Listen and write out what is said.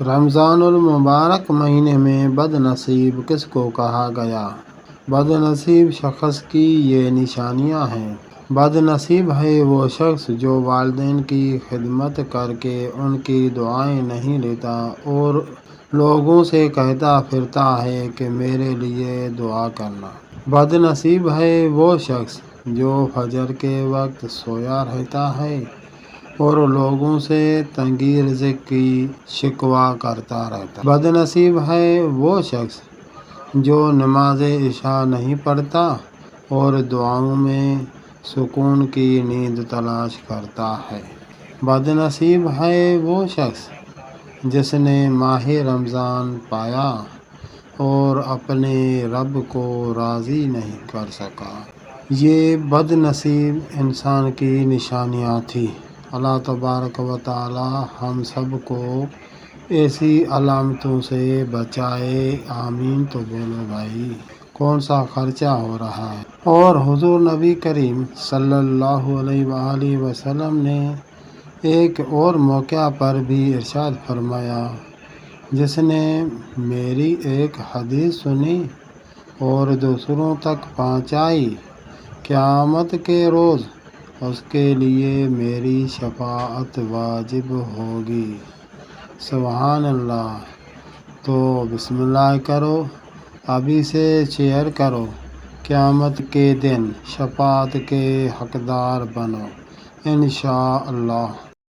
رمضان المبارک مہینے میں بد نصیب کس کو کہا گیا؟ بد نصیب شخص کی یہ نشانیاں ہیں۔ بد نصیب ہے وہ شخص جو والدین کی خدمت کر کے ان کی دعائیں نہیں لیتا اور لوگوں سے کہتا پھرتا ہے کہ میرے لیے دعا کرنا۔ بد نصیب ہے وہ شخص جو فجر کے وقت سویا رہتا ہے اور لوگوں سے تنگی رزق کی شکوہ کرتا رہتا ہے۔ بد نصیب ہے وہ شخص جو نماز عشاء نہیں پڑھتا اور دعاؤں میں سکون کی نیند تلاش کرتا ہے۔ بد نصیب ہے وہ شخص جس نے ماہ رمضان پایا اور اپنے رب کو راضی نہیں کر سکا۔ یہ بد نصیب انسان کی نشانیاں تھیں۔ اللہ تبارک و تعالی ہم سب کو ایسی علامتوں سے بچائے، آمین۔ تو بولو بھائی، کون سا خرچہ ہو رہا ہے؟ اور حضور نبی کریم صلی اللہ علیہ وآلہ وسلم نے ایک اور موقع پر بھی ارشاد فرمایا، جس نے میری ایک حدیث سنی اور دوسروں تک پہنچائی، قیامت کے روز اس کے لیے میری شفاعت واجب ہوگی۔ سبحان اللہ۔ تو بسم اللہ کرو، ابھی سے شیئر کرو، قیامت کے دن شفاعت کے حقدار بنو انشاءاللہ۔